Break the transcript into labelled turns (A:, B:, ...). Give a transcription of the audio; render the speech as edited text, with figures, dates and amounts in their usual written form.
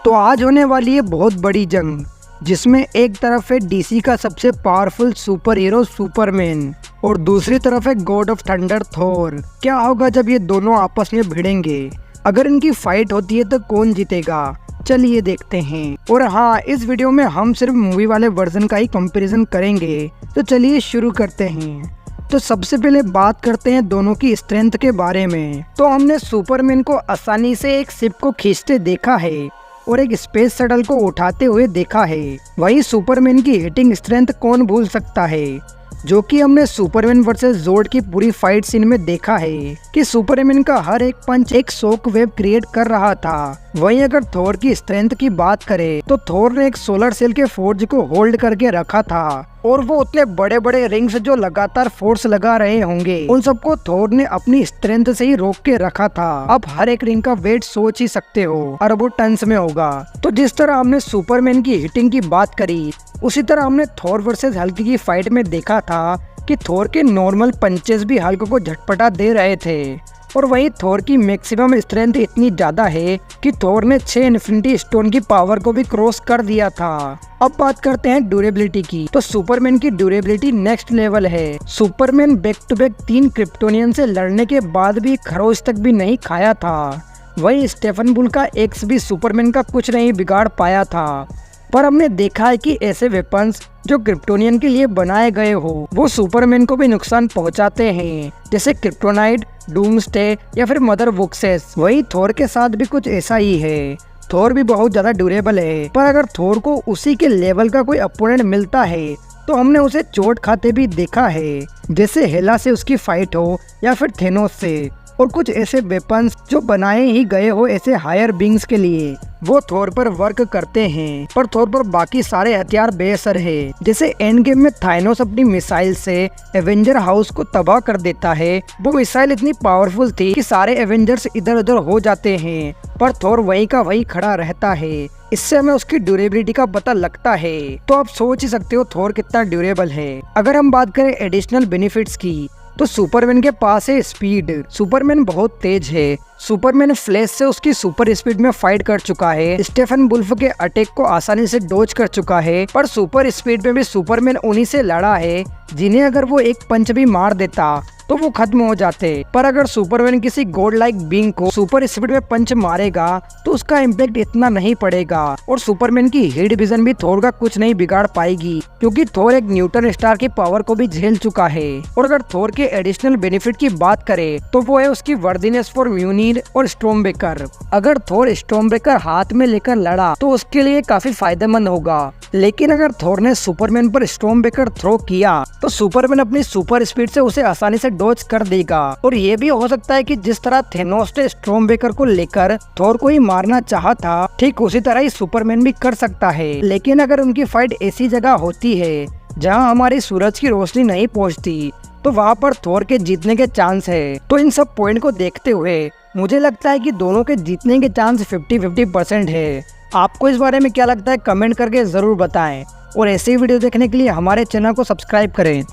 A: तो आज होने वाली है बहुत बड़ी जंग, जिसमें एक तरफ है डीसी का सबसे पावरफुल सुपर हीरो सुपरमैन और दूसरी तरफ है गॉड ऑफ थंडर थोर। क्या होगा जब ये दोनों आपस में भिड़ेंगे? अगर इनकी फाइट होती है तो कौन जीतेगा? चलिए देखते हैं। और हाँ, इस वीडियो में हम सिर्फ मूवी वाले वर्जन का ही कंपैरिजन करेंगे। तो चलिए शुरू करते हैं। तो सबसे पहले बात करते हैं दोनों की स्ट्रेंथ के बारे में। तो हमने सुपरमैन को आसानी से एक शिप को खींचते देखा है और एक स्पेस शटल को उठाते हुए देखा है। वही सुपरमैन की हिटिंग स्ट्रेंथ कौन भूल सकता है, जो कि हमने सुपरमैन वर्सेस जोड की पूरी फाइट सीन में देखा है कि सुपरमैन का हर एक पंच एक शॉक वेव क्रिएट कर रहा था। वहीं अगर थोर की स्ट्रेंथ की बात करें तो थोर ने एक सोलर सेल के फोर्ज को होल्ड करके रखा था और वो उतने बड़े बड़े रिंग्स जो लगातार फोर्स लगा रहे होंगे उन सबको थोर ने अपनी स्ट्रेंथ से ही रोक के रखा था। अब हर एक रिंग का वेट सोच ही सकते हो, अरबों टन्स में होगा। तो जिस तरह हमने सुपरमैन की हिटिंग की बात करी, उसी तरह हमने थोर वर्सेस हल्क की फाइट में देखा था कि थोर के नॉर्मल पंचेस भी हल्क को झटपटा दे रहे थे। और वहीं थोर की मैक्सिमम स्ट्रेंथ इतनी ज्यादा है कि थोर ने 6 इन्फिनिटी स्टोन की पावर को भी क्रॉस कर दिया था। अब बात करते हैं ड्यूरेबिलिटी की। तो सुपरमैन की ड्यूरेबिलिटी नेक्स्ट लेवल है। Superman back to back 3 Kryptonian से लड़ने के बाद भी खरोच तक भी नहीं खाया था। वहीं स्टेफन बुल का एक्स भी सुपरमैन का कुछ नहीं बिगाड़ पाया था। पर हमने देखा है कि ऐसे वेपन्स जो क्रिप्टोनियन के लिए बनाए गए हो वो सुपरमैन को भी नुकसान पहुंचाते हैं, जैसे क्रिप्टोनाइट, डूम्सडे या फिर मदर वुक्सेस। वही थोर के साथ भी कुछ ऐसा ही है। थोर भी बहुत ज्यादा ड्यूरेबल है, पर अगर थोर को उसी के लेवल का कोई अपोनेंट मिलता है तो हमने उसे चोट खाते भी देखा है, जैसे हेला से उसकी फाइट हो या फिर थेनोस से। और कुछ ऐसे वेपन्स जो बनाए ही गए हो ऐसे हायर बींग्स के लिए, वो थोर पर वर्क करते हैं, पर थोर पर बाकी सारे हथियार बेअसर है। जैसे एंड गेम में थाइनोस अपनी मिसाइल से एवेंजर हाउस को तबाह कर देता है। वो मिसाइल इतनी पावरफुल थी कि सारे एवेंजर्स इधर उधर हो जाते हैं, पर थोर वही का वही खड़ा रहता है। इससे हमें उसकी ड्यूरेबिलिटी का पता लगता है। तो आप सोच ही सकते हो थोर कितना ड्यूरेबल है। अगर हम बात करें एडिशनल बेनिफिट्स की, तो सुपरमैन के पास है स्पीड। सुपरमैन बहुत तेज है। सुपरमैन फ्लैश से उसकी सुपर स्पीड में फाइट कर चुका है। स्टेफन वुल्फ के अटैक को आसानी से डॉज कर चुका है। पर सुपर स्पीड में भी सुपरमैन उन्हीं से लड़ा है जिन्हें अगर वो एक पंच भी मार देता तो वो खत्म हो जाते। पर अगर सुपरमैन किसी गॉड लाइक बीइंग को सुपर स्पीड में पंच मारेगा तो उसका इम्पैक्ट इतना नहीं पड़ेगा। और सुपरमैन की हीट विजन भी थोर का कुछ नहीं बिगाड़ पाएगी, क्योंकि थोर एक न्यूटन स्टार की पावर को भी झेल चुका है। और अगर थोर के एडिशनल बेनिफिट की बात करें तो वो है उसकी वर्दीनेस फॉर म्यूनिर और स्टॉर्मब्रेकर। अगर थोर स्टॉर्मब्रेकर हाथ में लेकर लड़ा तो उसके लिए काफी फायदेमंद होगा। लेकिन अगर थोर ने सुपरमैन पर स्टॉर्मब्रेकर थ्रो किया तो सुपरमैन अपनी सुपर स्पीड से उसे आसानी से डॉज कर देगा। और ये भी हो सकता है कि जिस तरह थेनोस ने स्टॉर्मब्रेकर को लेकर थोर को ही मारना चाहा था, ठीक उसी तरह ही सुपरमैन भी कर सकता है। लेकिन अगर उनकी फाइट ऐसी जगह होती है जहां हमारी सूरज की रोशनी नहीं पहुंचती, तो वहां पर थोर के जीतने के चांस है। तो इन सब पॉइंट को देखते हुए मुझे लगता है कि दोनों के जीतने के चांस 50-50% है। आपको इस बारे में क्या लगता है, कमेंट करके जरूर बताएं। और ऐसे ही वीडियो देखने के लिए हमारे चैनल को सब्सक्राइब करें।